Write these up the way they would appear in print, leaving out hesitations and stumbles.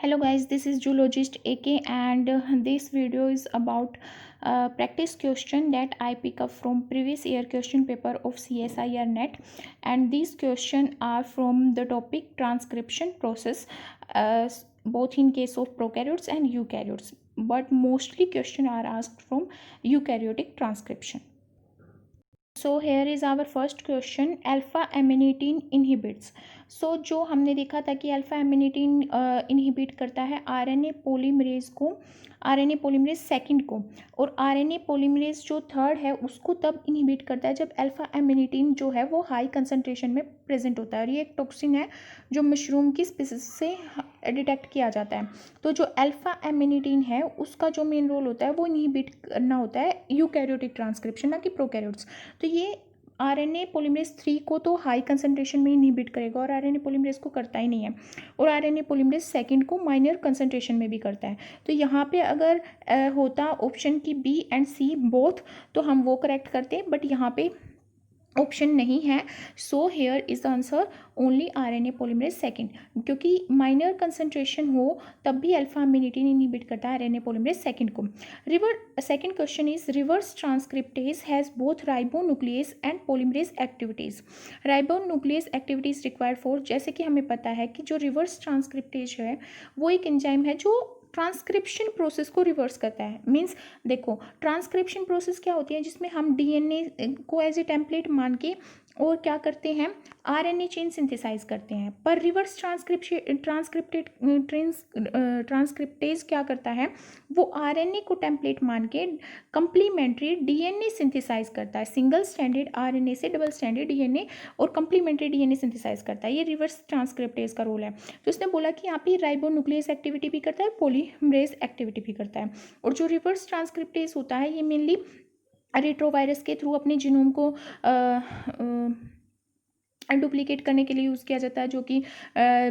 Hello guys, this is Zoologist AK and this video is about practice question that I pick up from previous year question paper of CSIR NET, and these questions are from the topic transcription process, both in case of prokaryotes and eukaryotes, but mostly questions are asked from eukaryotic transcription. So here is our first question, alpha amanitin inhibits. So जो हमने देखा था कि alpha एमिनिटीन inhibit करता है RNA polymerase को, RNA polymerase second को, और आरएनए पॉलीमरेज जो थर्ड है उसको तब इनहिबिट करता है जब अल्फ़ा एमिनिटीन जो है वो हाई कंसनट्रेशन में प्रेजेंट होता है, और ये एक टॉक्सिन है जो मशरूम की स्पीसीज से डिटेक्ट किया जाता है। तो जो अल्फ़ा एमिनिटीन है उसका जो मेन रोल होता है वो इनहिबिट करना होता है यूकैरियोटिक ट्रांसक्रिप्शन, ना कि प्रोकैरियोट्स। तो ये आरएनए पॉलीमरेज 3 को तो हाई कंसंट्रेशन में इनहिबिट करेगा और आरएनए पॉलीमरेज को करता ही नहीं है, और आरएनए पॉलीमरेज सेकंड को माइनर कंसंट्रेशन में भी करता है। तो यहाँ पे अगर होता ऑप्शन की बी एंड सी बोथ तो हम वो करेक्ट करते, बट यहाँ पे ऑप्शन नहीं है। So here is the answer only RNA polymerase second, क्योंकि माइनर कंसंट्रेशन हो तब भी अल्फा एमिनिटीन इनहिबिट करता है आरएनए पॉलीमरेज सेकंड को। Second question is reverse transcriptase has both ribonuclease and polymerase activities. Ribonuclease activities required for, जैसे कि हमें पता है कि जो रिवर्स ट्रांसक्रिप्टेज है वो एक एंजाइम है जो ट्रांसक्रिप्शन प्रोसेस को रिवर्स करता है। मीन्स देखो, ट्रांसक्रिप्शन प्रोसेस क्या होती है जिसमें हम डीएनए को एज ए टेम्पलेट मान के और क्या करते हैं, आरएनए चेन सिंथेसाइज करते हैं, पर रिवर्स ट्रांसक्रिप्टेज क्या करता है, वो आरएनए को टेम्पलेट मान के कंप्लीमेंट्री डीएनए सिंथेसाइज करता है। सिंगल स्टैंडर्ड आरएनए से डबल स्टैंडर्ड डीएनए और कंप्लीमेंट्री डीएनए सिंथेसाइज करता है। ये रिवर्स ट्रांसक्रिप्टेज का रोल है। तो उसने बोला कि यहाँ पे राइबोन्यूक्लियस एक्टिविटी भी करता है, पॉलीमरेज एक्टिविटी भी करता है। और जो रिवर्स ट्रांसक्रिप्टेज होता है ये मेनली रेट्रोवायरस के थ्रू अपने जीनोम को डुप्लीकेट करने के लिए यूज़ किया जाता है, जो कि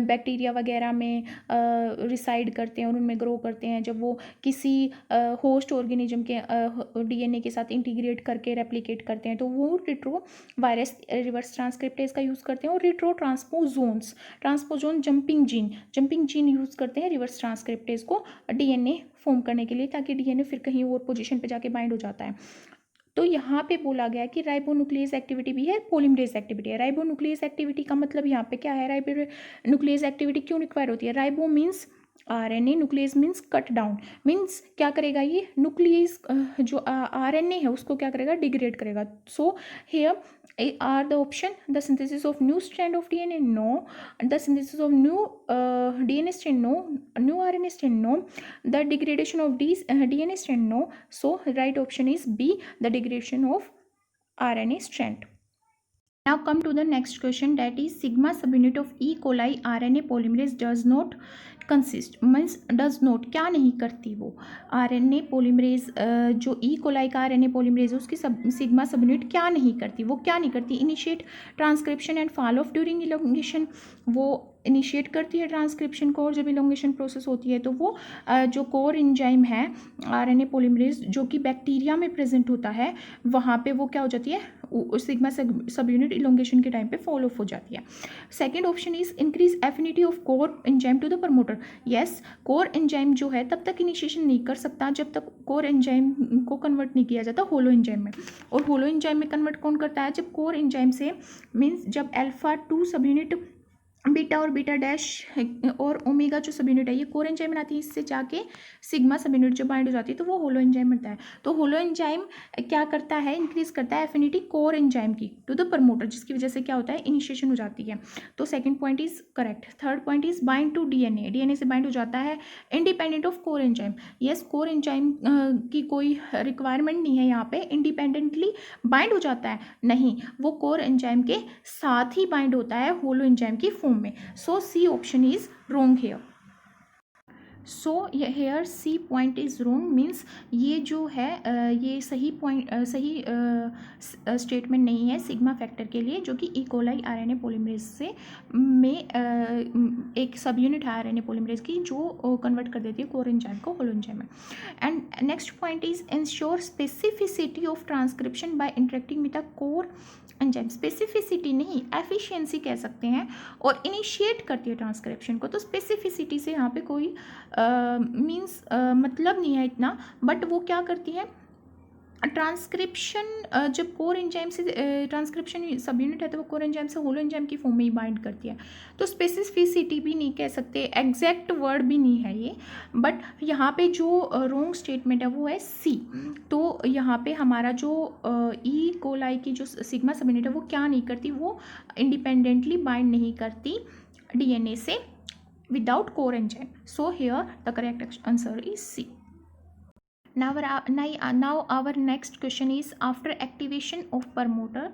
बैक्टीरिया वगैरह में रिसाइड करते हैं और उनमें ग्रो करते हैं। जब वो किसी होस्ट ऑर्गेनिज्म के डीएनए के साथ इंटीग्रेट करके रेप्लिकेट करते हैं तो वो रेट्रोवायरस रिवर्स ट्रांसक्रिप्टेज का यूज़ करते हैं। और रेट्रो ट्रांसपोजोन जंपिंग जीन यूज़ करते हैं रिवर्स ट्रांसक्रिप्टेज को डीएनए फॉर्म करने के लिए, ताकि डीएनए फिर कहीं और पोजीशन पे जाके बाइंड हो जाता है। तो यहाँ पे बोला गया कि राइबोन्यूक्लियस एक्टिविटी भी है, पॉलीमरेज एक्टिविटी है। राइबोन्यूक्लियस एक्टिविटी का मतलब यहाँ पे क्या है, राइबोन्यूक्लियस एक्टिविटी क्यों रिक्वायर होती है। Ribo means RNA, nucleus means cut down, means क्या करेगा ये न्यूक्लियस जो आरएनए है उसको क्या करेगा, डिग्रेड करेगा। So here are the option, the synthesis of new strand of DNA no, the synthesis of new DNA strand no, new RNA strand no, the degradation of DNA strand no. So right option is B, the degradation of RNA strand. Now come to the next question, that is sigma subunit of E. coli RNA polymerase does not consist, means does not क्या नहीं करती वो RNA polymerase, जो E. coli का RNA polymerase है उसकी sigma subunit क्या नहीं करती, वो क्या नहीं करती, initiate transcription and fall of during elongation. वो इनिशिएट करती है ट्रांसक्रिप्शन को, और जब इलोंगेशन प्रोसेस होती है तो वो जो कोर एंजाइम है आरएनए पॉलीमरेज जो कि बैक्टीरिया में प्रेजेंट होता है वहाँ पे वो क्या हो जाती है, सिग्मा सब यूनिट इलोंगेशन के टाइम पे फॉल ऑफ हो जाती है। Second option is increase affinity of core enzyme to the promoter. Yes, core enzyme जो है तब तक इनिशिएशन नहीं कर सकता जब तक कोर एंजाइम को कन्वर्ट नहीं किया जाता होलो एंजाइम में। और होलो एंजाइम में कन्वर्ट कौन करता है, जब कोर एंजाइम से मीन्स जब अल्फा 2 सब यूनिट बीटा और बीटा डैश और ओमेगा जो सब यूनिट है ये कोर एंजाइम बनाती है, इससे जाके सिग्मा सब यूनिट जो बाइंड हो जाती है तो वो होलो एंजाइम बनता है। तो होलो एंजाइम क्या करता है, इंक्रीज करता है एफिनिटी कोर एंजाइम की टू द प्रमोटर, जिसकी वजह से क्या होता है, इनिशिएशन हो जाती है। तो second point is correct. Third point is bind to DNA, DNA से बाइंड हो जाता है independent of core enzyme. Yes, core enzyme की कोई रिक्वायरमेंट नहीं है, यहाँ पे इंडिपेंडेंटली बाइंड हो जाता है, नहीं, वो कोर एंजाइम के साथ ही बाइंड होता है होलो एंजाइम की फॉर्म में। So C option is wrong here. So here C point is wrong means ये जो है ये सही पॉइंट सही स्टेटमेंट नहीं है सिग्मा फैक्टर के लिए, जो कि इकोलाई आरएनए पॉलीमरेज से में एक सब यूनिट है आरएनए पॉलीमरेज की जो कन्वर्ट कर देती है कोर एंजाइम को होलो एंजाइम में। And next point is ensure specificity of transcription by interacting with the core enzyme. Specificity नहीं, एफिशिएंसी कह सकते हैं, और इनिशिएट करती है ट्रांसक्रिप्शन को। तो स्पेसिफिसिटी से यहाँ पे कोई मीन्स मतलब नहीं है इतना, बट वो क्या करती है ट्रांसक्रिप्शन जब कोर एंजाइम से ट्रांसक्रिप्शन सब यूनिट है तो वो कोर एंजाइम से होलो एंजाइम की फॉर्म में ही बाइंड करती है। तो स्पेसिफिसिटी भी नहीं कह सकते, एग्जैक्ट वर्ड भी नहीं है ये, बट यहाँ पे जो रोंग स्टेटमेंट है वो है सी। तो यहाँ पे हमारा जो ई कोलाई की जो सिग्मा सब यूनिट है वो क्या नहीं करती, वो इंडिपेंडेंटली बाइंड नहीं करती डीएनए से without core enzyme. So here the correct answer is C. Now our next question is after activation of promoter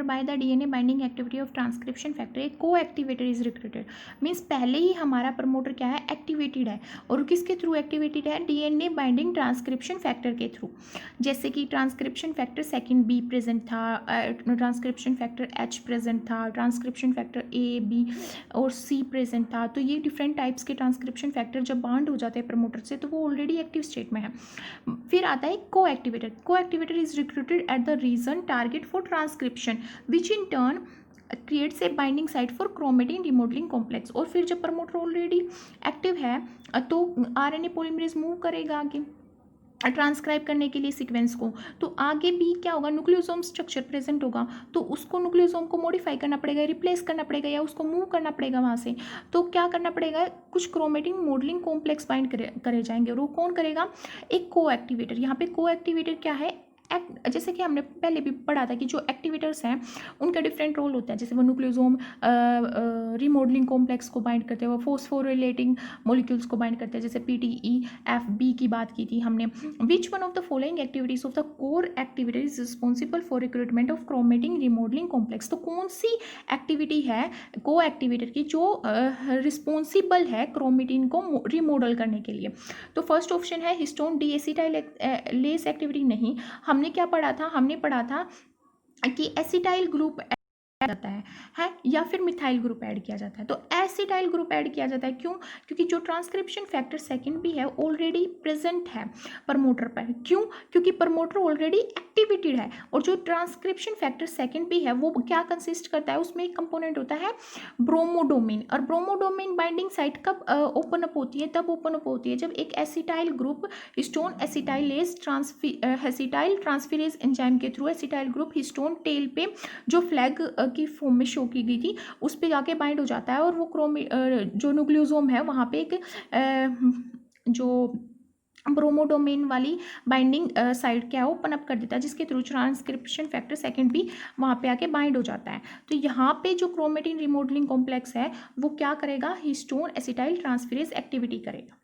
by the DNA binding activity of transcription factor a co-activator is recruited। Means पहले ही हमारा promoter क्या है, activated है, और किसके through activated है, DNA binding transcription factor के through. जैसे कि transcription factor second be present था, ट्रांसक्रिप्शन फैक्टर एच प्रेजेंट था, ट्रांसक्रिप्शन फैक्टर ए बी और सी प्रेजेंट था। तो ये डिफरेंट टाइप्स के ट्रांसक्रिप्शन फैक्टर जब बाउंड हो जाते हैं प्रमोटर से तो वो ऑलरेडी एक्टिव स्टेट में है। फिर आता है coactivator is recruited at the region target for transcription which in turn creates a binding site for chromatin remodeling complex। और फिर जब प्रमोटर ऑलरेडी एक्टिव है तो आरएनए पॉलीमरेज मूव करेगा आगे ट्रांसक्राइब करने के लिए सीक्वेंस को, तो आगे भी क्या होगा, न्यूक्लियोसोम स्ट्रक्चर प्रेजेंट होगा, तो उसको न्यूक्लियोसोम को मॉडिफाई करना पड़ेगा, रिप्लेस करना पड़ेगा या उसको मूव करना पड़ेगा वहाँ से। तो क्या करना पड़ेगा, कुछ क्रोमेटिन मॉडलिंग कॉम्प्लेक्स बाइंड करे जाएंगे, और वो कौन करेगा, एक को एक्टिवेटर। यहाँ पे को एक्टिवेटर क्या है, जैसे कि हमने पहले भी पढ़ा था कि जो एक्टिवेटर्स हैं उनका डिफरेंट रोल होता है। जैसे वो न्यूक्लियोसोम रिमॉडलिंग कॉम्प्लेक्स को बाइंड करते हैं, वो फोस्फोरिलेटिंग मॉलिक्यूल्स को बाइंड करते हैं, जैसे PTEFB की बात की थी हमने। विच one of the following activities of the core activator is responsible for recruitment of chromatin remodelling complex. तो कौन सी एक्टिविटी है को एक्टिवेटर की जो रिस्पॉन्सिबल है क्रोमेटिन को रिमॉडल करने के लिए। तो फर्स्ट ऑप्शन है हिस्टोन डीएसिटाइलेज एक्टिविटी। नहीं, हमने क्या पढ़ा था, हमने पढ़ा था कि एसिटाइल ग्रुप जाता है या फिर मिथाइल ग्रुप ऐड किया जाता है। तो एसिटाइल ग्रुप ऐड किया जाता है, क्यों, क्योंकि जो ट्रांसक्रिप्शन फैक्टर सेकंड भी है ऑलरेडी प्रेजेंट है प्रमोटर पर। क्यों, क्योंकि प्रमोटर ऑलरेडी एक्टिवेटेड है, और जो ट्रांसक्रिप्शन फैक्टर सेकंड भी है वो क्या कंसिस्ट करता है, उसमें एक कंपोनेंट होता है ब्रोमोडोमेन। और ब्रोमोडोमेन बाइंडिंग साइट कब ओपन अप होती है, तब ओपन अप होती है जब एक acetyl group histone acetylase acetyl transferase enzyme के through acetyl group histone tail पे जो फ्लैग की फॉर्म में शो की गई थी उस पे जाके बाइंड हो जाता है, और वो जो न्यूक्लियोसोम है वहाँ पे एक जो ब्रोमोडोमेन वाली बाइंडिंग साइट क्या है ओपन अप कर देता है, जिसके थ्रू ट्रांसक्रिप्शन फैक्टर सेकंड भी वहाँ पे आके बाइंड हो जाता है। तो यहाँ पे जो क्रोमेटिन रिमॉडलिंग कॉम्प्लेक्स है वो क्या करेगा, हिस्टोन एसिटाइल ट्रांसफेरेज एक्टिविटी करेगा।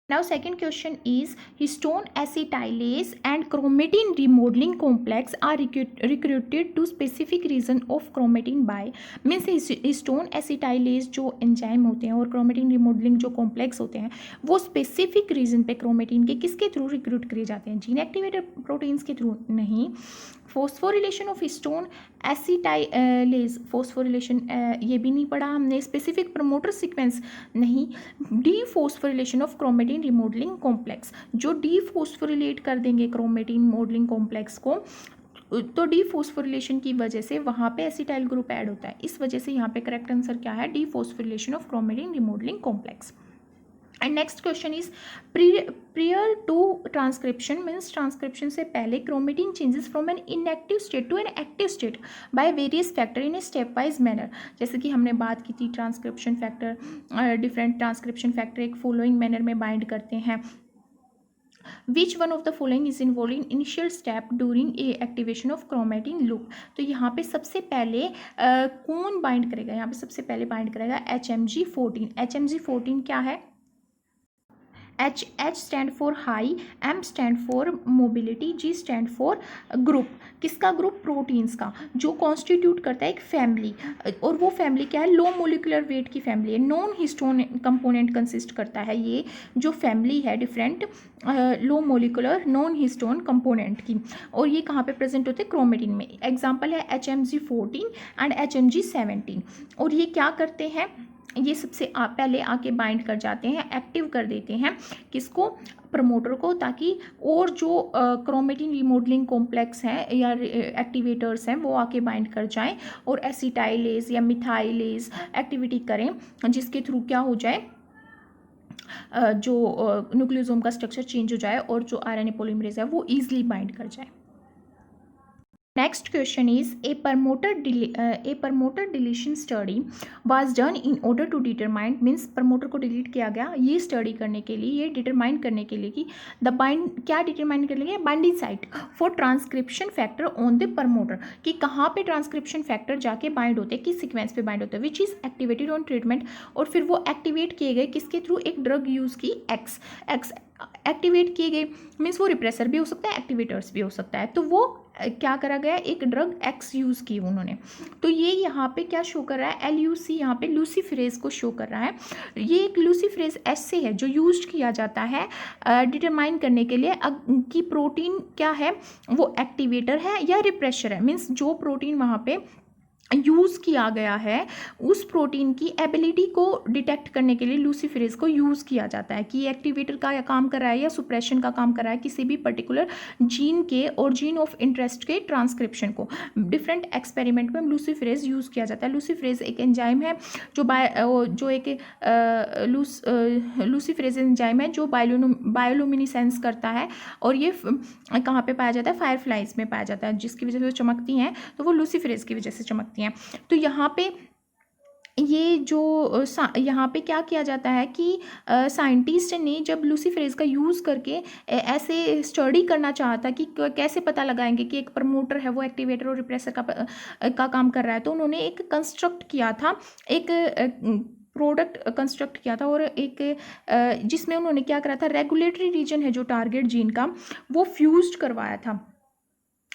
Now second question is histone acetylase and chromatin remodeling complex are recruited to specific region of chromatin by means histone acetylase जो एंजाइम होते हैं और chromatin remodeling जो कॉम्प्लेक्स होते हैं वो स्पेसिफिक रीजन पे क्रोमेटिन के किसके थ्रू रिक्रूट किए जाते हैं, जीन एक्टिवेटर प्रोटीन्स के थ्रू नहीं। Phosphorylation of histone acetylase, phosphorylation ये भी नहीं पढ़ा हमने। स्पेसिफिक प्रमोटर सीक्वेंस नहीं। डीफॉस्फोरिलेशन ऑफ क्रोमेटिन रिमॉडलिंग कॉम्प्लेक्स, जो डीफॉस्फोरिलेट कर देंगे क्रोमेटिन मॉडलिंग कॉम्प्लेक्स को, तो डीफॉस्फोरिलेशन की वजह से वहाँ पे एसिटाइल ग्रुप ऐड होता है। इस वजह से यहाँ पे करेक्ट आंसर क्या है, dephosphorylation of chromatin remodelling complex. And next question is prior to transcription means transcription से पहले chromatin changes from an inactive state to an active state by various factor in a step wise manner. जैसे कि हमने बात की थी transcription factor, different transcription factor एक following manner में बाइंड करते हैं। Which one of the following is involve in initial step during a activation of chromatin loop. तो यहाँ पे सबसे पहले कौन बाइंड करेगा, यहाँ पे सबसे पहले बाइंड करेगा HMG14। HMG14 क्या है, H stand for high, M stand for mobility, G stand for group. किसका ग्रुप? प्रोटीन्स का, जो कॉन्स्टिट्यूट करता है एक फैमिली। और वो फैमिली क्या है? लो मोलिकुलर वेट की फैमिली है। नॉन हिस्टोन कंपोनेंट कंसिस्ट करता है ये जो फैमिली है different low molecular non histone component की। और ये कहाँ पे प्रेजेंट होते हैं? क्रोमेटिन में। एग्जाम्पल है HMG14 एंड HMG17। और ये क्या करते हैं? ये सबसे पहले आके बाइंड कर जाते हैं, एक्टिव कर देते हैं किसको? प्रमोटर को, ताकि और जो क्रोमेटिन रिमॉडलिंग कॉम्प्लेक्स हैं या एक्टिवेटर्स हैं वो आके बाइंड कर जाएं और एसिटाइलेज या मिथाइलेज एक्टिविटी करें, जिसके थ्रू क्या हो जाए, जो न्यूक्लियोसोम का स्ट्रक्चर चेंज हो जाए और जो RNA पॉलीमरेज है वो ईजिली बाइंड कर जाए। Next question is a promoter deletion study was done in order to determine, means promoter को डिलीट किया गया ये स्टडी करने के लिए, ये डिटरमाइन करने के लिए कि द बाइंड क्या डिटरमाइन करने के लिए? Binding site for transcription factor on the promoter, कि कहाँ पे ट्रांसक्रिप्शन फैक्टर जाके बाइंड होते हैं, किस सीक्वेंस पे बाइंड होते हैं, which is activated on treatment. और फिर वो एक्टिवेट किए गए किसके थ्रू? एक ड्रग यूज़ की एक्स एक्टिवेट किए गए, मीन्स वो रिप्रेसर भी हो सकता है, एक्टिवेटर्स भी हो सकता है। तो वो क्या करा गया? एक ड्रग एक्स यूज़ की उन्होंने। तो ये यहाँ पे क्या शो कर रहा है? LUC यहाँ पे लूसीफेरेज को शो कर रहा है। ये एक लूसीफेरेज ऐसे है जो यूज किया जाता है डिटरमाइन करने के लिए कि प्रोटीन क्या है, वो एक्टिवेटर है या रिप्रेशर है। मीन्स जो प्रोटीन वहाँ पे यूज़ किया गया है उस प्रोटीन की एबिलिटी को डिटेक्ट करने के लिए लूसीफेरेज को यूज़ किया जाता है कि एक्टिवेटर का काम कर रहा है या सुप्रेशन का काम कर रहा है किसी भी पर्टिकुलर जीन के और जीन ऑफ इंटरेस्ट के ट्रांसक्रिप्शन को। डिफरेंट एक्सपेरिमेंट में लूसीफेरेज यूज़ किया जाता है। लूसीफेरेज एक एंजाइम है जो एक लूसीफेरेज एंजाइम है जो बायोलुमिनेसेंस करता है, और ये कहाँ पे पाया जाता है? फायरफ्लाइज में पाया जाता है, जिसकी वजह से वो चमकती हैं, तो वो लूसीफेरेज की वजह से चमकती हैं। तो यहाँ पे ये जो यहाँ पे क्या किया जाता है कि साइंटिस्ट ने जब लूसीफेरेज का यूज़ करके ऐसे स्टडी करना चाहा था कि कैसे पता लगाएंगे कि एक प्रमोटर है वो एक्टिवेटर और रिप्रेसर का काम कर रहा है, तो उन्होंने एक कंस्ट्रक्ट किया था, एक प्रोडक्ट कंस्ट्रक्ट किया था, और एक जिसमें उन्होंने क्या करा था? रेगुलेटरी रीजन है जो टारगेट जीन का, वो फ्यूज्ड करवाया था।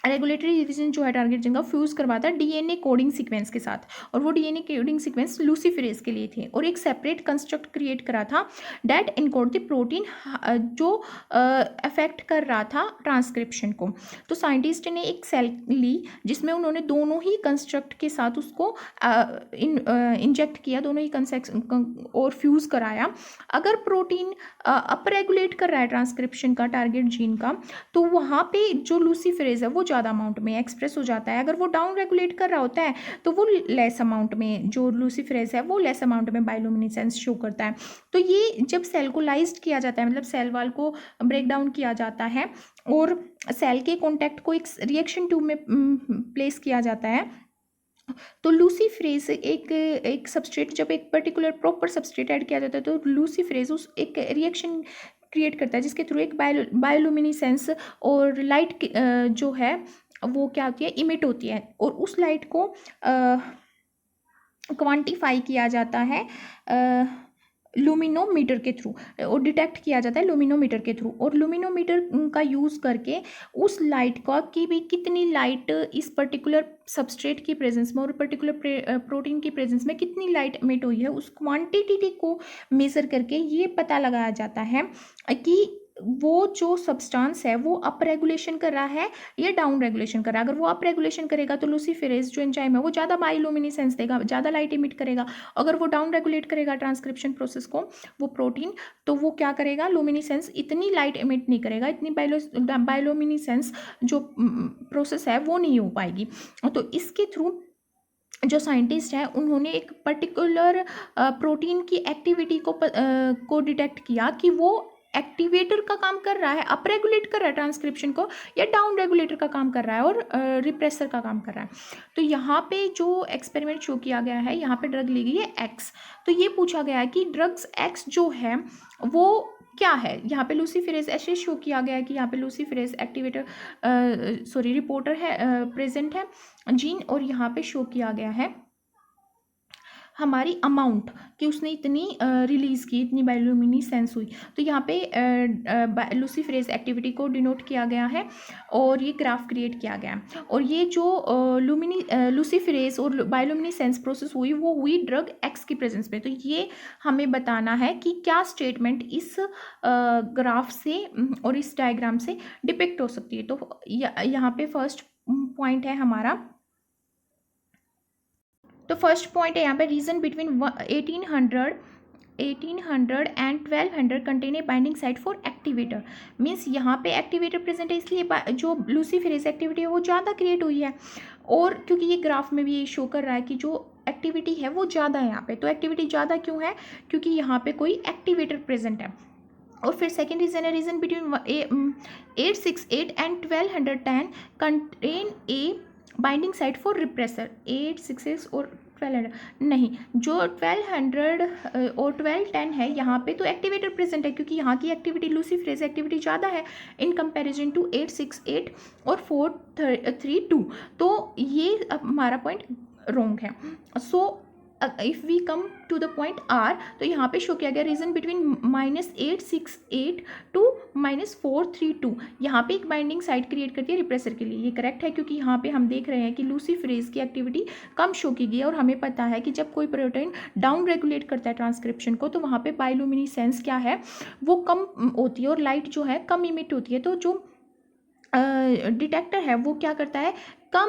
रेगुलेटरी रीजन जो है टारगेट जीन का फ्यूज करवाता है DNA कोडिंग सीक्वेंस के साथ, और वो DNA कोडिंग सीक्वेंस लूसीफेरेज के लिए थे, और एक सेपरेट कंस्ट्रक्ट क्रिएट करा था डेट इनकोड द प्रोटीन जो अफेक्ट कर रहा था ट्रांसक्रिप्शन को। तो साइंटिस्ट ने एक सेल ली जिसमें उन्होंने दोनों ही कंस्ट्रक्ट के साथ उसको इंजेक्ट किया, दोनों ही कंसेक्ट और फ्यूज कराया। अगर प्रोटीन अप रेगुलेट कर रहा है ट्रांसक्रिप्शन का टारगेट जीन का, तो वहाँ पे जो लूसीफेरेज है वो ज़्यादा अमाउंट में एक्सप्रेस हो जाता है। अगर वो डाउन रेगुलेट कर रहा होता है तो वो लेस अमाउंट में, जो लूसीफेरेज है वो लेस अमाउंट में बायोलुमिनेसेंस शो करता है। तो ये जब सेल को लाइज्ड किया जाता है, मतलब सेल वाल को ब्रेक डाउन किया जाता है और सेल के कॉन्टैक्ट को एक रिएक्शन ट्यूब में प्लेस किया जाता है, तो लूसीफेरेज एक सबस्ट्रेट, जब एक पर्टिकुलर प्रॉपर सबस्ट्रेट ऐड किया जाता है तो लूसीफेरेज उस एक रिएक्शन क्रिएट करता है जिसके थ्रू एक बायोलुमिनेसेंस और लाइट जो है वो क्या होती है? इमिट होती है, और उस लाइट को क्वांटिफाई किया जाता है लुमिनोमीटर के थ्रू, और डिटेक्ट किया जाता है लुमिनोमीटर के थ्रू। और लुमिनोमीटर का यूज़ करके उस लाइट का कि भी कितनी लाइट इस पर्टिकुलर सबस्ट्रेट की प्रेजेंस में और पर्टिकुलर प्रोटीन की प्रेजेंस में कितनी लाइट एमिट हुई है, उस क्वांटिटी को मेज़र करके ये पता लगाया जाता है कि वो जो सब्सटेंस है वो अप रेगुलेशन कर रहा है या डाउन रेगुलेशन कर रहा है। अगर वो अप रेगुलेशन करेगा तो लूसीफेरेज जो एंजाइम है वो ज़्यादा बायोलुमिनेसेंस देगा, ज़्यादा लाइट इमिट करेगा। अगर वो डाउन रेगुलेट करेगा ट्रांसक्रिप्शन प्रोसेस को, वो प्रोटीन, तो वो क्या करेगा? लुमिनेसेंस इतनी लाइट इमिट नहीं करेगा, इतनी बायोलुमिनेसेंस जो प्रोसेस है वो नहीं हो पाएगी। तो इसके थ्रू जो साइंटिस्ट हैं उन्होंने एक पर्टिकुलर प्रोटीन की एक्टिविटी को डिटेक्ट किया कि वो एक्टिवेटर का काम कर रहा है, अप रेगुलेट कर रहा है ट्रांसक्रिप्शन को, या डाउन रेगुलेटर का काम कर रहा है और रिप्रेसर का काम कर रहा है। तो यहाँ पे जो एक्सपेरिमेंट शो किया गया है, यहाँ पे ड्रग ली गई है एक्स। तो ये पूछा गया है कि ड्रग्स एक्स जो है वो क्या है। यहाँ पे लूसीफेरेज ऐसे शो किया गया है कि यहाँ पे लूसीफेरेज एक्टिवेटर रिपोर्टर है प्रेजेंट है जीन, और यहाँ पे शो किया गया है हमारी अमाउंट कि उसने इतनी रिलीज़ की, इतनी बायोल्यूमिनेसेंस हुई। तो यहाँ पे लूसीफेरेज एक्टिविटी को डिनोट किया गया है और ये ग्राफ क्रिएट किया गया है। और ये जो लूसीफेरेज और बायोल्यूमिनेसेंस प्रोसेस हुई वो हुई ड्रग एक्स की प्रेजेंस में। तो ये हमें बताना है कि क्या स्टेटमेंट इस ग्राफ से और इस डायग्राम से डिपिक्ट हो सकती है। तो यहाँ पे फर्स्ट पॉइंट है हमारा, तो फर्स्ट पॉइंट है यहाँ पे region between 1800 and 1200 contain a binding site for activator. Means यहाँ पे एक्टिवेटर प्रेजेंट है, इसलिए जो लूसीफेरेज एक्टिविटी है वो ज़्यादा क्रिएट हुई है। और क्योंकि ये ग्राफ में भी ये शो कर रहा है कि जो एक्टिविटी है वो ज़्यादा है यहाँ पे। तो एक्टिविटी ज़्यादा क्यों है? क्योंकि यहाँ पे कोई एक्टिवेटर प्रेजेंट है। और फिर सेकेंड रीजन है region between 868 and 1210 contain a binding site for repressor. 866 और 1200 नहीं, जो 1200 और 1210 है यहाँ पे तो एक्टिवेटर प्रेजेंट है, क्योंकि यहाँ की एक्टिविटी लूसीफेरेज एक्टिविटी ज़्यादा है इन कंपैरिजन टू 868 और 432। तो ये हमारा पॉइंट रॉन्ग है। So if we come to the point R, तो यहाँ पे शो किया गया रीजन बिटवीन -868 टू -432। यहाँ पे एक बाइंडिंग साइट क्रिएट करती है रिप्रेसर के लिए। ये करेक्ट है, क्योंकि यहाँ पे हम देख रहे हैं कि लूसीफेरेज की एक्टिविटी कम शो की गई है। और हमें पता है कि जब कोई प्रोटीन डाउन रेगुलेट करता है ट्रांसक्रिप्शन को, तो वहाँ पे बायोल्यूमिनेसेंस क्या है वो कम होती है और लाइट जो है कम इमिट होती है। तो जो डिटेक्टर है वो क्या करता है, कम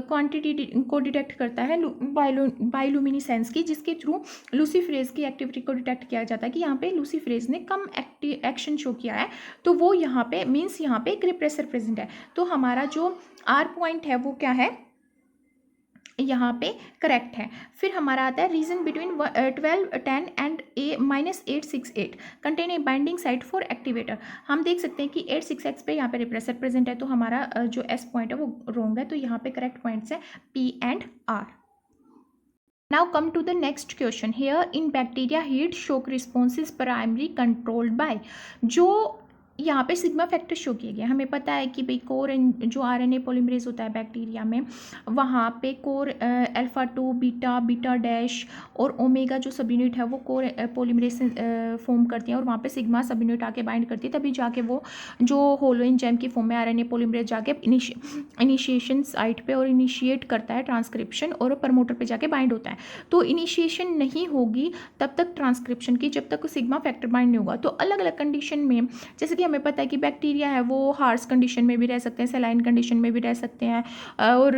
क्वांटिटी को डिटेक्ट करता है बायोल्यूमिनेसेंस की, जिसके थ्रू लूसीफेरेज की एक्टिविटी को डिटेक्ट किया जाता है कि यहाँ पे लूसीफेरेज ने कम एक्शन शो किया है। तो वो यहाँ पे मीन्स यहाँ पे एक रिप्रेसर प्रेजेंट है। तो हमारा जो आर पॉइंट है वो क्या है, यहाँ पे करेक्ट है। फिर हमारा आता है region between 1210 and -868 contain a binding site for activator. हम देख सकते हैं कि 866 पे यहाँ पे रिप्रेसर प्रेजेंट है, तो हमारा जो एस पॉइंट है वो रॉन्ग है। तो यहाँ पे करेक्ट पॉइंट्स है P and R. Now come to the next question. Here in bacteria heat shock response is primarily controlled by, जो यहाँ पे सिग्मा फैक्टर शो किए गए। हमें पता है कि भाई कोर जो आरएनए पॉलीमरेज होता है बैक्टीरिया में, वहाँ पे कोर अल्फा 2 बीटा डैश और ओमेगा जो सब यूनिट है वो कोर पॉलीमरेज से फॉर्म करती हैं, और वहाँ पे सिग्मा सब यूनिट आके बाइंड करती है, तभी जाके वो जो होलो एंजाइम की फॉर्म में आरएनए पॉलीमरेज जाके इनिशिएशन साइट पे और इनिशिएट करता है ट्रांसक्रिप्शन, और प्रमोटर पे जाके बाइंड होता है। तो इनिशिएशन नहीं होगी तब तक ट्रांसक्रिप्शन की, जब तक सिग्मा फैक्टर बाइंड नहीं होगा। तो अलग अलग कंडीशन में, जैसे कि हमें पता है कि बैक्टीरिया है वो हार्श कंडीशन में भी रह सकते हैं, सलाइन कंडीशन में भी रह सकते हैं, और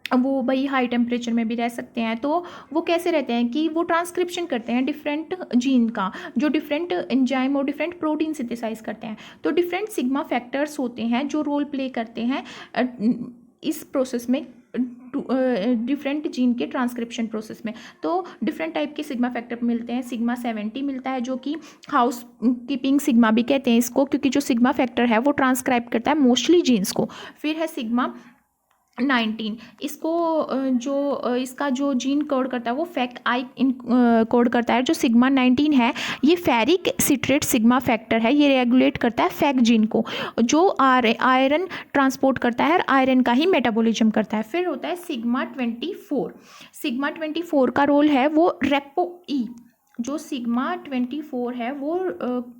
वो भाई हाई टेम्परेचर में भी रह सकते हैं। तो वो कैसे रहते हैं कि वो ट्रांसक्रिप्शन करते हैं डिफरेंट जीन का, जो डिफरेंट एंजाइम और डिफरेंट प्रोटीन सिंथेसाइज करते हैं। तो डिफरेंट सिग्मा फैक्टर्स होते हैं जो रोल प्ले करते हैं इस प्रोसेस में, डिफरेंट जीन के ट्रांसक्रिप्शन प्रोसेस में। तो डिफरेंट टाइप के सिग्मा फैक्टर मिलते हैं। सिग्मा 70 मिलता है, जो कि हाउस कीपिंग सिग्मा भी कहते हैं इसको, क्योंकि जो सिग्मा फैक्टर है वो ट्रांसक्राइब करता है मोस्टली जीन्स को। फिर है सिग्मा 19, इसको इसका जो जीन कोड करता है वो फैक्ट आई इन कोड करता है। जो सिग्मा 19 है ये फेरिक सिट्रेट सिग्मा फैक्टर है, ये रेगुलेट करता है फैक जीन को, जो आयरन ट्रांसपोर्ट करता है और आयरन का ही मेटाबॉलिज्म करता है। फिर होता है सिग्मा 24। सिग्मा 24 का रोल है वो रेपो ई, जो सिग्मा 24 है वो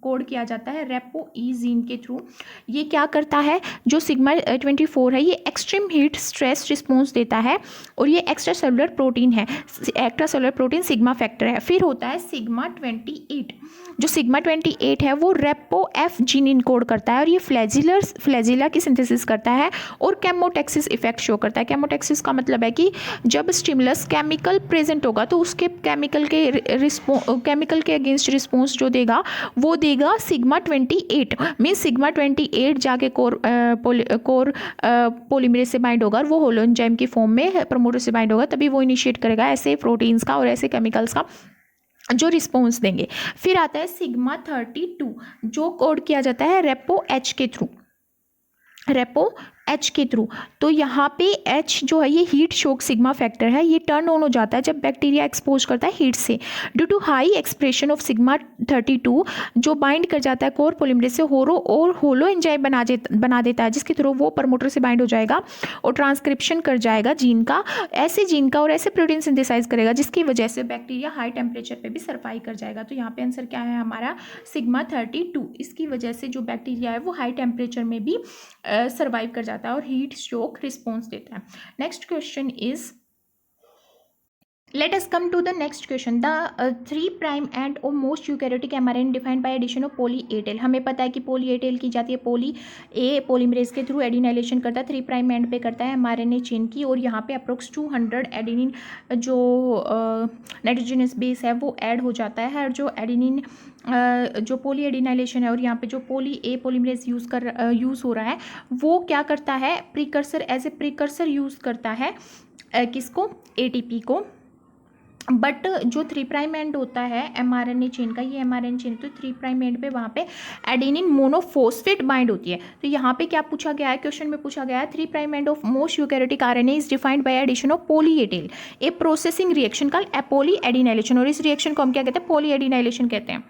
कोड किया जाता है रेपो ई जीन के थ्रू। ये क्या करता है, जो सिग्मा 24 है ये एक्सट्रीम हीट स्ट्रेस रिस्पॉन्स देता है, और ये एक्स्ट्रा सेलुलर प्रोटीन है, extra cellular protein sigma factor है। फिर होता है सिग्मा 28, जो सिग्मा 28 है वो रेपो एफ जीन इनकोड करता है, और ये फ्लैजिला की सिंथेसिस करता है और केमोटैक्सिस इफेक्ट शो करता है। केमोटैक्सिस का मतलब है कि जब स्टिमुलस केमिकल प्रेजेंट होगा तो उसके केमिकल के अगेंस्ट रिस्पॉन्स जो देगा वो देगा सिग्मा 28। मीन्स सिग्मा 28 जाके कोर पॉलीमरेज से बाइंड होगा, और वो होलो एंजाइम की फॉर्म में प्रमोटर से बाइंड होगा, तभी वो इनिशिएट करेगा ऐसे प्रोटीन्स का और ऐसे केमिकल्स का जो रिस्पॉन्स देंगे। फिर आता है सिग्मा 32, जो कोड किया जाता है रेपो एच के थ्रू। रेपो एच के थ्रू। तो यहाँ पे एच जो है ये हीट शोक सिग्मा फैक्टर है, ये टर्न ऑन हो जाता है जब बैक्टीरिया एक्सपोज करता है हीट से। Due to high expression of sigma 32 जो बाइंड कर जाता है कोर पोलिमरेज से होलो एंजाइम बना देता है, जिसके थ्रू वो प्रमोटर से बाइंड हो जाएगा और ट्रांसक्रिप्शन कर जाएगा जीन का, ऐसे जीन का और ऐसे प्रोटीन सिंथेसाइज करेगा जिसकी वजह से बैक्टीरिया हाई टेम्परेचर पे भी सर्वाइव कर जाएगा। तो यहाँ पे आंसर क्या है हमारा सिग्मा 32। इसकी वजह से जो बैक्टीरिया है वो हाई टेम्परेचर में भी सर्वाइव कर जाता है और हीट शोक रिस्पॉन्स देता है। Next question is, let us come to the next question. The 3' end of most eukaryotic mRNA defined by addition of poly A tail. हमें पता है कि पोली ए टेल की जाती है, पोली ए पोलीमरेज के थ्रू एडिनाइलेशन करता है, 3' एंड पे करता है mRNA चेन की, और यहाँ पे अप्रोक्स 200 एडेनिन जो नाइट्रोजनस बेस है वो ऐड हो जाता है। और जो एडेनिन जो पोली एडिनाइलेशन है और यहाँ पे जो पोली ए पोलीमरेज यूज़ हो रहा है वो क्या करता है, precursor as a precursor use करता है किसको, एटीपी को। बट जो 3' एंड होता है mRNA चेन का, ये mRNA चेन तो 3' एंड पे वहाँ पे एडेनिन मोनोफॉस्फेट बाइंड होती है। तो यहाँ पे क्या पूछा गया है, क्वेश्चन में पूछा गया है 3' end of most eukaryotic RNA is defined by addition of poly A tail a processing reaction called polyadenylation, और इस रिएक्शन को हम क्या कहते हैं, पोली एडिनाइलेशन कहते हैं।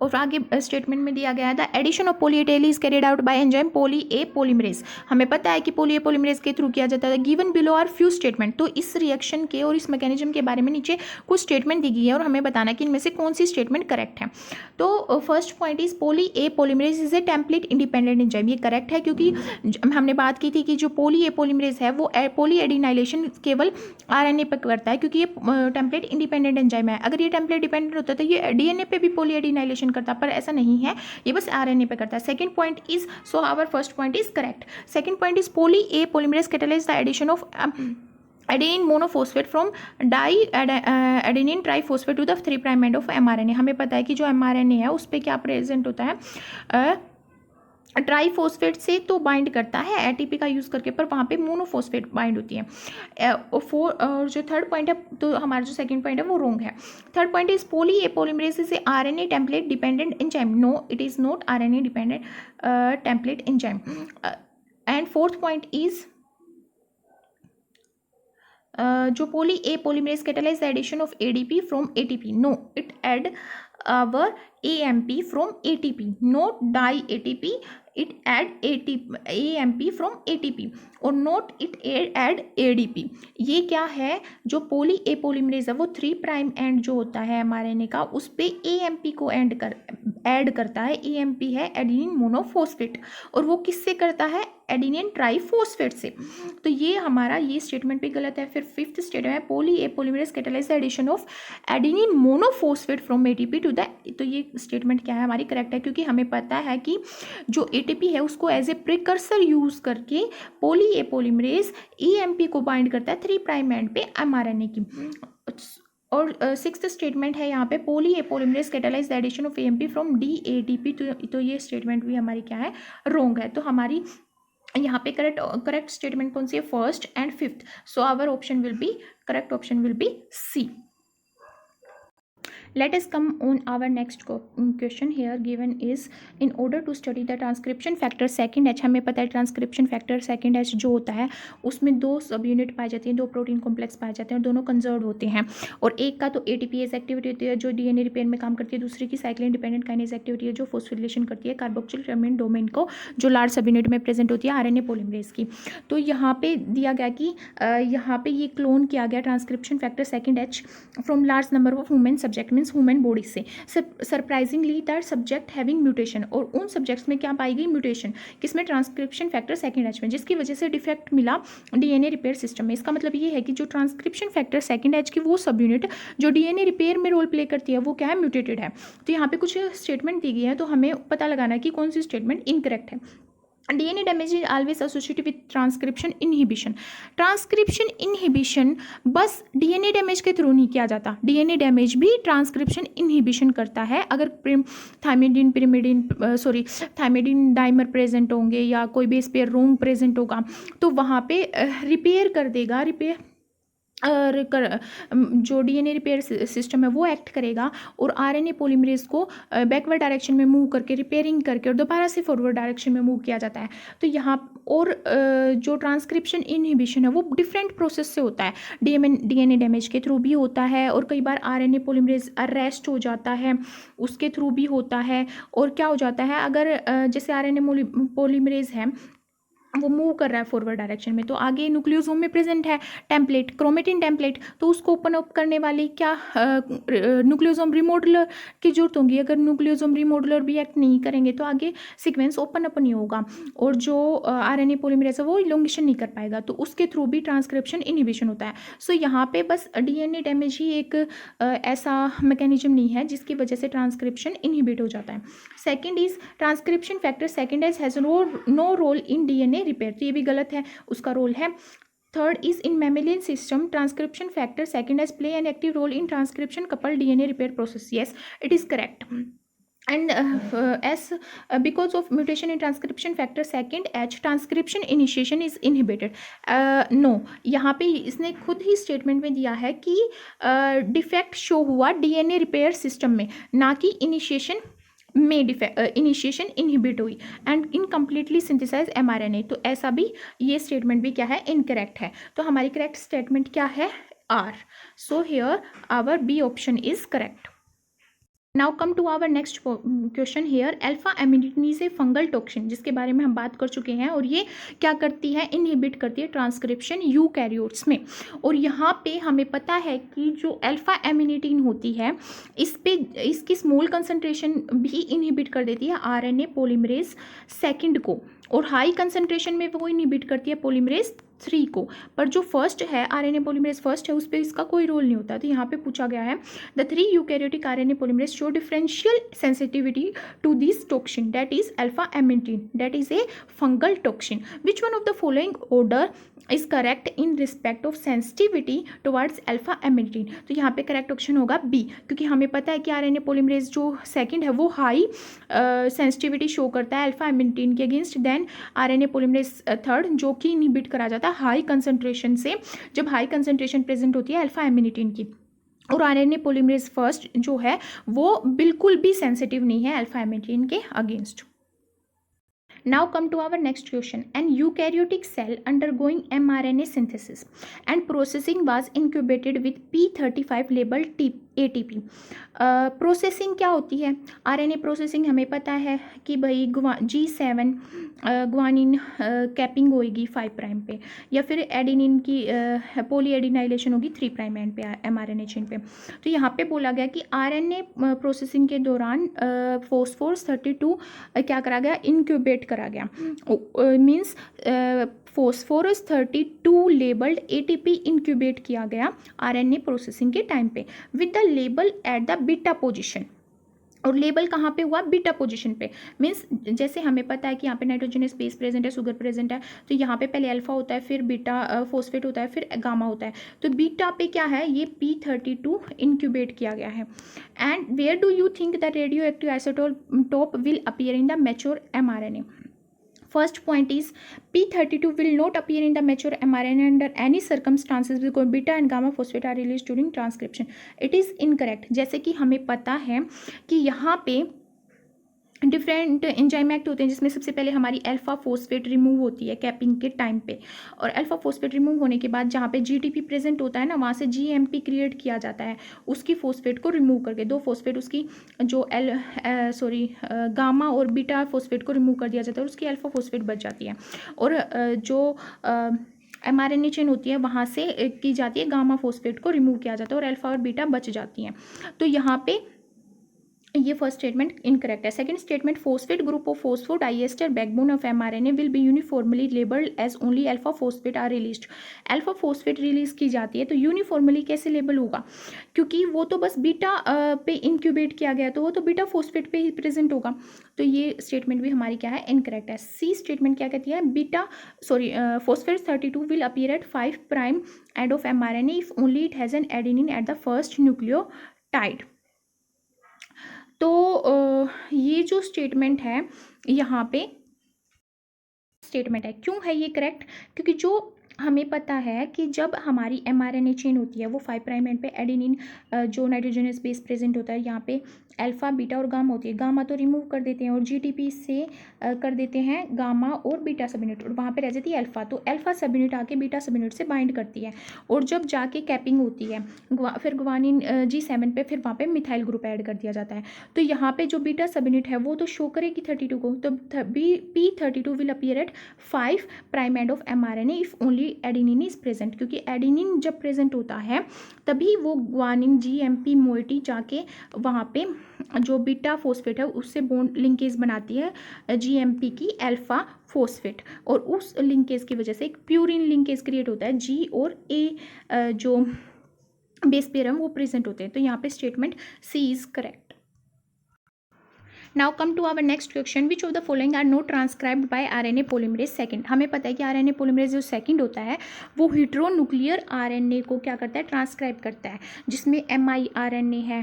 और आगे स्टेटमेंट में दिया गया है the addition of poly A tail is carried out by enzyme poly A polymerase. हमें पता है कि पोली ए पोलीमरेज के थ्रू किया जाता है। Given below are few statement. तो इस रिएक्शन के और इस मैकेनिज्म के बारे में नीचे कुछ स्टेटमेंट दी गई है और हमें बताना है कि इनमें से कौन सी स्टेटमेंट करेक्ट है। तो first point is poly A polymerase is a template independent enzyme. ये करेक्ट है क्योंकि हमने बात की थी कि जो पोली ए पोलीमरेज है वो पोली एडिनाइलेशन केवल RNA पर करता है, क्योंकि ये टेम्पलेट इंडिपेंडेंट एंजाइम है। अगर ये टेम्पलेट डिपेंडेंट होता तो ये DNA पे भी पोली एडिनाइलेशन करता, पर ऐसा नहीं है, ये बस RNA पे करता है। Second point is, so our first point is correct. Second point is poly A polymerase catalyse the addition of adenine monophosphate from adenine triphosphate to the 3' end of mRNA। हमें पता है कि जो mRNA है उस पर क्या प्रेजेंट होता है, ट्राईफॉस्फेट से तो बाइंड करता है ATP का यूज़ करके, पर वहाँ पे मोनोफॉस्फेट बाइंड होती है। और जो थर्ड पॉइंट है, तो हमारा जो सेकंड पॉइंट है वो रॉन्ग है। Third point is poly A polymerase is RNA template dependent enzyme. No, it is not RNA dependent template enzyme. And fourth point is जो poly A polymerase catalyse the addition of ADP from ATP। No, it add our AMP from ATP, not di ATP, it add AMP from ATP और not it add ADP। ये क्या है, जो poly A polymerase है वो 3' and जो होता है mRNA का उस पे AMP को ऐड करता है। AMP है एडेनिन मोनोफॉस्फेट, और वो किससे करता है, एडेनिन ट्राईफॉस्फेट से। तो ये हमारा ये स्टेटमेंट भी गलत है। फिर फिफ्थ स्टेटमेंट है poly A polymerase catalyse the addition of adenine monophosphate from ATP to the, तो ये स्टेटमेंट क्या है हमारी करेक्ट है, क्योंकि हमें पता है कि जो ATP है उसको एज ए प्रिकर्सर यूज करके पोली ए पोलीमरेज EMP को बाइंड करता है 3' एंड पे mRNA की। और सिक्स्थ स्टेटमेंट है यहाँ पे poly A polymerase catalyse the addition of AMP from DATP। तो ये स्टेटमेंट भी हमारी क्या है, रॉन्ग है। तो हमारी यहाँ पे करेक्ट स्टेटमेंट कौन सी है, first and fifth. So our option will be, correct option will be C। Let us come on our next question here given is in order to study the transcription factor second H। हमें पता है transcription factor second H जो होता है उसमें दो सब unit पाई जाती हैं, दो प्रोटीन कॉम्प्लेक्स पाए जाते हैं और दोनों कंजर्व होते हैं। और एक का तो ATPase एक्टिविटी होती है जो DNA रिपेयर में काम करती है, दूसरी की साइक्लिन डिपेंडेंट काइनेज एक्टिविटी है जो फॉस्फोरिलेशन करती है कार्बोक्सिल टर्मिनल डोमेन को, जो लार्ज सब यूनिट में प्रेजेंट होती है RNA पोलीमरेज की। तो यहाँ पे दिया गया कि यहाँ पे ये क्लोन किया गया transcription factor second H from large number of human subject means human body से। Surprisingly that subject having mutation, और उन सब्जेक्ट्स में क्या पाई गई, म्यूटेशन किसमें, ट्रांसक्रिप्शन फैक्टर सेकंड H में, जिसकी वजह से डिफेक्ट मिला DNA रिपेयर सिस्टम में। इसका मतलब ये है कि जो ट्रांसक्रिप्शन फैक्टर सेकंड H की वो सब यूनिट जो DNA रिपेयर में रोल प्ले करती है वो क्या है, म्यूटेटेड है। तो यहाँ पे कुछ स्टेटमेंट दी गई है, तो हमें पता लगाना है कि कौन सी स्टेटमेंट इनकरेक्ट है। DNA damage is always associated with transcription inhibition। Transcription inhibition बस DNA डैमेज के थ्रू नहीं किया जाता, DNA डैमेज भी ट्रांसक्रिप्शन इनहिबिशन करता है। अगर थायमिडिन डाइमर प्रेजेंट होंगे या कोई बेस पेयर रोंग प्रेजेंट होगा तो वहाँ पे रिपेयर कर देगा, जो डीएनए रिपेयर सिस्टम है वो एक्ट करेगा और आरएनए पॉलीमरेज को बैकवर्ड डायरेक्शन में मूव करके रिपेयरिंग करके और दोबारा से फॉरवर्ड डायरेक्शन में मूव किया जाता है। तो यहाँ और जो ट्रांसक्रिप्शन इनहिबिशन है वो डिफरेंट प्रोसेस से होता है। डीएनए डैमेज के थ्रू भी होता है और कई बार आरएनए पॉलीमरेज अरेस्ट हो जाता है उसके थ्रू भी होता है। और क्या हो जाता है, अगर जैसे आरएनए पॉलीमरेज है वो मूव कर रहा है फॉरवर्ड डायरेक्शन में, तो आगे न्यूक्लियोसोम में प्रेजेंट है टेम्पलेट, क्रोमेटिन टेम्पलेट, तो उसको ओपन अप करने वाली क्या न्यूक्लियोसोम रिमॉडलर की जरूरत होगी। अगर न्यूक्लियोसोम रिमॉडलर भी एक्ट नहीं करेंगे तो आगे सीक्वेंस ओपन अप नहीं होगा और जो आरएनए पॉलीमरेज है वो इलोंगेशन नहीं कर पाएगा, तो उसके थ्रू भी ट्रांसक्रिप्शन इनहिबिशन होता है। सो यहाँ पे बस डीएनए डैमेज ही एक ऐसा मैकेनिज्म नहीं है जिसकी वजह से ट्रांसक्रिप्शन इनहिबिट हो जाता है। Second is transcription factor second has no role in DNA repair, तो ये भी गलत है, उसका रोल है। Third is in mammalian system transcription factor second as play an active role in transcription couple DNA repair process, yes it is correct। and as because of mutation in transcription factor second H transcription initiation is inhibited। no, यहाँ पे इसने खुद ही statement में दिया है कि defect show हुआ DNA repair system में, ना कि इनिशिएशन में इनिशिएशन इनहिबिट हुई एंड इनकम्प्लीटली सिंथेसाइज एमआरएनए। तो ऐसा भी ये स्टेटमेंट भी क्या है, इनकरेक्ट है। तो हमारी करेक्ट स्टेटमेंट क्या है, R. So here our B option is correct. Now come to our next question here, alpha amanitin is a fungal toxin, जिसके बारे में हम बात कर चुके हैं, और ये क्या करती है, इनहिबिट करती है ट्रांसक्रिप्शन यूकैरियोट्स में। और यहाँ पे हमें पता है कि जो अल्फा एमिनिटीन होती है इस पे इसकी स्मॉल कंसंट्रेशन भी इनहिबिट कर देती है आरएनए पॉलीमरेज सेकंड को, और हाई कंसंट्रेशन में वो इनहिबिट करती है पॉलीमरेज 3 को। पर जो फर्स्ट है आरएनए पॉलीमरेज फर्स्ट है उस पर इसका कोई रोल नहीं होता। तो यहाँ पे पूछा गया है the 3 eukaryotic RNA polymerase show differential sensitivity to this toxin that is alpha amanitin that is a fungal toxin. Which one of the following order is correct in respect of sensitivity towards alpha amanitin. तो यहाँ पे correct option होगा B, क्योंकि हमें पता है कि RNA polymerase जो सेकंड है वो हाई सेंसिटिविटी शो करता है अल्फा एमिनिटीन के against, then RNA polymerase third जो कि इनहिबिट करा जाता है हाई कंसंट्रेशन से, जब हाई कंसंट्रेशन प्रेजेंट होती है अल्फा एमिनिटीन की। और आरएनए पॉलीमरेज फर्स्ट जो है वो बिल्कुल भी सेंसिटिव नहीं है अल्फा एमिनिटीन के against. Now come to our next question. An eukaryotic cell undergoing mRNA synthesis and processing was incubated with P35 labeled ATP। Processing क्या होती है, आरएनए प्रोसेसिंग हमें पता है कि भाई G7 ग्वानिन कैपिंग होगी 5 प्राइम पे, या फिर एडिनिन की पोली एडिनाइलेशन होगी 3 प्राइम एंड पे एमआरएनए चेन पे। तो यहाँ पे बोला गया कि आरएनए प्रोसेसिंग के दौरान फॉस्फोरस 32 क्या करा गया, इनक्यूबेट करा गया। Means phosphorus 32 labelled ATP incubate किया गया आरएनए प्रोसेसिंग के टाइम पे with the label at the beta position. और लेबल कहाँ पे हुआ, बीटा पोजीशन पे। मीन्स जैसे हमें पता है कि यहाँ पे नाइट्रोजनस बेस प्रेजेंट है, शुगर प्रेजेंट है, तो यहाँ पे पहले अल्फा होता है, फिर बीटा फोस्फेट होता है, फिर गामा होता है। तो बीटा पे क्या है, ये P32 इंक्यूबेट किया गया है। And where do you think the radioactive isotope will appear in the mature mRNA? First point is P32 will not appear in the mature mRNA under any circumstances because beta and gamma phosphate are released during transcription. It is incorrect। जैसे कि हमें पता है कि यहाँ पे different enzyme act होते हैं जिसमें सबसे पहले हमारी अल्फा फोस्फेट रिमूव होती है कैपिंग के टाइम पे, और अल्फा फोस्फेट रिमूव होने के बाद जहाँ पे जीटीपी प्रेजेंट होता है ना, वहाँ से जीएमपी क्रिएट किया जाता है उसकी फोस्फेट को रिमूव करके। 2 फोस्फेट उसकी जो गामा और बीटा फोस्फेट को रिमूव कर दिया जाता है और उसकी अल्फा फोस्फेट बच जाती है, और जो mRNA चेन होती है वहाँ से की जाती है गामा फोस्फेट को रिमूव किया जाता है और अल्फा और बीटा बच जाती हैं। तो यहाँ पे ये फर्स्ट स्टेटमेंट इनकरेक्ट है। Second statement phosphate group of phosphodiester backbone of mRNA will be uniformly labelled as only alpha phosphate are released. Alpha phosphate release की जाती है तो यूनिफॉर्मली कैसे लेबल होगा, क्योंकि वो तो बस बीटा पे इंक्यूबेट किया गया तो वो तो बीटा फोस्फेट पे ही प्रेजेंट होगा। तो ये स्टेटमेंट भी हमारी क्या है, इनकरेक्ट है। सी स्टेटमेंट क्या कहती है, phosphate 32 will appear eight 5 prime end of mRNA if only it has an adenine at the first nucleotide. तो ये जो स्टेटमेंट है यहाँ पे स्टेटमेंट है, क्यों है ये करेक्ट, क्योंकि जो हमें पता है कि जब हमारी mRNA चेन होती है वो 5 प्राइम एंड पे एडेनिन जो नाइट्रोजनस बेस प्रेजेंट होता है यहाँ पे अल्फा बीटा और गामा होती है। गामा तो रिमूव कर देते हैं और जीटीपी से कर देते हैं गामा और बीटा सब यूनिट, और वहाँ पे रह जाती है अल्फा। तो अल्फा सब यूनिट आके बीटा सब यूनिट से बाइंड करती है और जब जाके कैपिंग होती है फिर ग्वानिन G7 पे फिर वहाँ पे मिथाइल ग्रुप ऐड कर दिया जाता है। तो यहाँ पे जो बीटा सब यूनिट है वो तो शो करेगी 32 को, तो P32 will appear eight 5 prime end of mRNA if only adenine is present, क्योंकि एडेनिन जब प्रेजेंट होता है तभी वो ग्वानिन GMP मोइटी जाके वहाँ पे जो बीटा फोस्फेट है उससे बॉन्ड लिंकेज बनाती है GMP की अल्फा फोस्फेट, और उस लिंकेज की वजह से एक प्यूरिन लिंकेज क्रिएट होता है। G और A जो बेस पेयर है वो प्रेजेंट होते हैं। तो यहाँ पे statement C is correct. Now come to our next question, which of the following are not transcribed by RNA polymerase second. हमें पता है कि RNA पोलिमरेज जो सेकंड होता है वो हेटेरोन्यूक्लियर RNA को क्या करता है, ट्रांसक्राइब करता है, जिसमें miRNA है,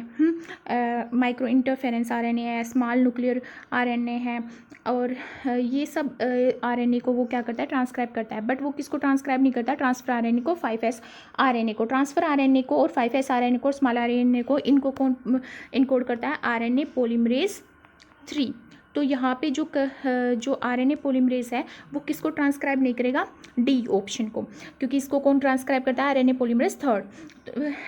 माइक्रो इंटरफेरेंस RNA है, स्मॉल न्यूक्लियर RNA है, और ये सब RNA को वो क्या करता है, ट्रांसक्राइब करता है। बट वो किसको ट्रांसक्राइब नहीं करता, ट्रांसफर RNA को, 5S RNA को। ट्रांसफर RNA को और 5S RNA को और स्मॉल RNA को, इनको कौन इनकोड करता है, RNA पोलिमरेज 3। तो यहाँ पे जो RNA पोलिमरेज है वो किसको ट्रांसक्राइब नहीं करेगा, डी ऑप्शन को, क्योंकि इसको कौन ट्रांसक्राइब करता है, RNA polymerase 3rd।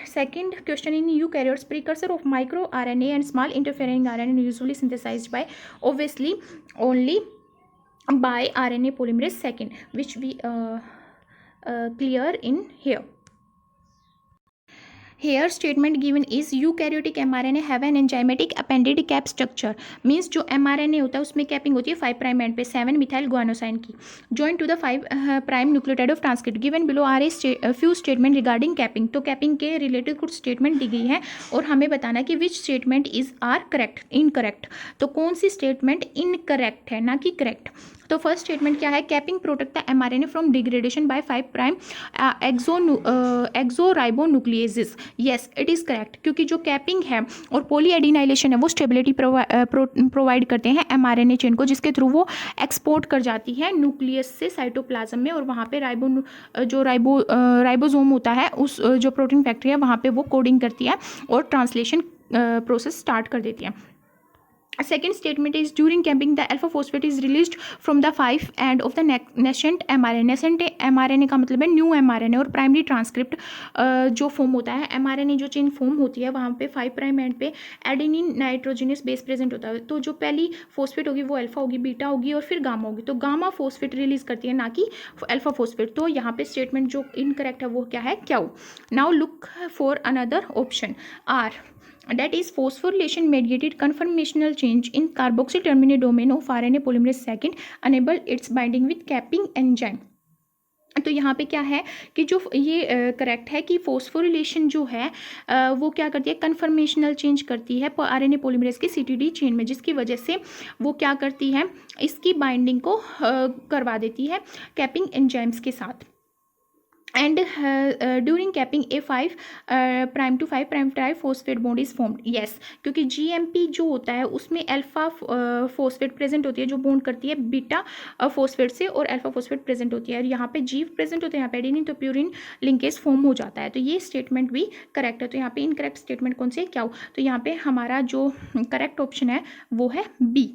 Second question, in eukaryotes precursor of micro RNA and small interfering RNA usually synthesised by obviously only by RNA polymerase second, which we clear in here. Here statement given is eukaryotic mRNA have an enzymatic appended cap structure, means जो mRNA होता है उसमें capping होती है 5 prime and पे 7 methyl गुआनोसाइन की, joined to the 5 prime nucleotide of transcript. Given below are a few statement regarding capping. तो capping के रिलेटेड कुछ स्टेटमेंट दी गई है और हमें बताना कि which statement is are correct, incorrect. तो कौन सी स्टेटमेंट इनकरेक्ट है, ना कि करेक्ट। तो फर्स्ट स्टेटमेंट क्या है, capping protect the mRNA from degradation by 5 prime exoribonucleases. Yes it is correct, क्योंकि जो कैपिंग है और पॉलीएडिनाइलेशन है वो स्टेबिलिटी प्रोवाइड करते हैं mRNA चेन को, जिसके थ्रू वो एक्सपोर्ट कर जाती है न्यूक्लियस से साइटोप्लाज्म में, और वहाँ पे राइबोसोम होता है, उस जो प्रोटीन फैक्ट्री है वहाँ पे वो कोडिंग करती है और ट्रांसलेशन प्रोसेस स्टार्ट कर देती है। Second statement is during capping the alpha phosphate is released from the 5 end of the nascent mRNA। nascent mRNA का मतलब है न्यू mRNA, और प्राइमरी ट्रांसक्रिप्ट जो फॉर्म होता है mRNA जो चेन फॉर्म होती है वहाँ पे 5 प्राइम एंड पे एडेनिन नाइट्रोजनस बेस प्रेजेंट होता है। तो जो पहली फोस्फेट होगी वो अल्फा होगी, बीटा होगी और फिर गामा होगी। तो गामा फोस्फेट रिलीज करती है, ना कि अल्फा फोस्फेट। तो यहाँ पे स्टेटमेंट जो इनकरेक्ट है वो क्या है, Q. Now look for another option R, that is phosphorylation mediated conformational change in carboxyl terminal domain of RNA polymerase second enable its binding with capping enzyme। तो यहाँ पे क्या है कि जो ये करेक्ट है कि फोस्फोरिलेशन जो है वो क्या करती है, कन्फर्मेशनल चेंज करती है RNA पोलिमरेज की CTD चेन में, जिसकी वजह से वो क्या करती है, इसकी बाइंडिंग को करवा देती है कैपिंग एंजाइम्स के साथ। And during capping a 5 prime to 5 prime triphosphate bond is formed. Yes, क्योंकि GMP जो होता है उसमें अल्फा फोस्फेट प्रेजेंट होती है जो बॉन्ड करती है बीटा फोस्फेट से, और अल्फा फोस्फेट प्रेजेंट होती है, और यहाँ पे G प्रेजेंट होता है, यहाँ पे एडेनिन तो प्यूरिन लिंकेज फॉर्म हो जाता है। तो ये स्टेटमेंट भी करेक्ट है। तो यहाँ पे इनकरेक्ट स्टेटमेंट कौन से, क्या हो, तो यहाँ पे हमारा जो करेक्ट ऑप्शन है वो है B।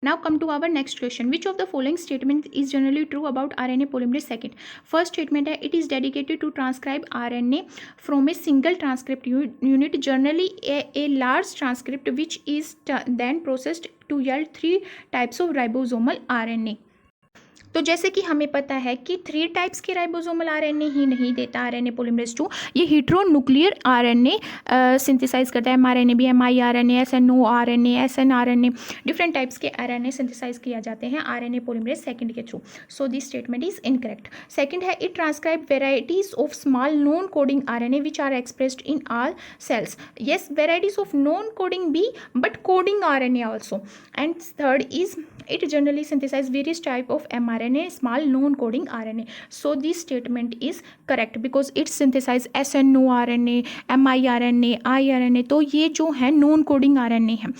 Now come to our next question. Which of the following statement is generally true about RNA polymerase second? First statement है, it is dedicated to transcribe RNA from a single transcript unit, generally a large transcript which is then processed to yield 3 types of ribosomal RNA। तो जैसे कि हमें पता है कि 3 types के ribosomal RNA ही नहीं देता RNA पोलिमरेज 2, ये हेटेरोन्यूक्लियर RNA सिंथेसाइज करता है। mRNA भी, miRNA, SNORNA, SNRNA, different types के RNA सिंथेसाइज किया जाते हैं RNA पोलिमरेज सेकंड के through. So this statement is incorrect. Second है, it transcribe varieties of small non coding RNA which are expressed in all cells. Yes, varieties of non coding भी, but coding RNA also. And third is, it generally synthesize various type of mRNA RNA, small non-coding RNA. So this statement is correct because it synthesize SNO-RNA, miRNA, iRNA. तो ये जो है non coding RNA है,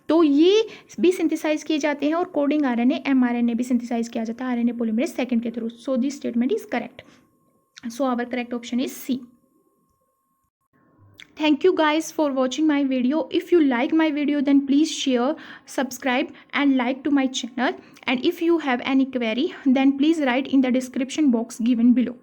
तो ये भी synthesise किए जाते हैं, और कोडिंग RNA mRNA भी सिंथेसाइज किया जाता है RNA पॉलीमरेज सेकेंड के through. So this statement is correct. So our correct option is C. Thank you guys for watching my video. If you like my video, then please share, subscribe and like to my channel. And if you have any query, then please write in the description box given below.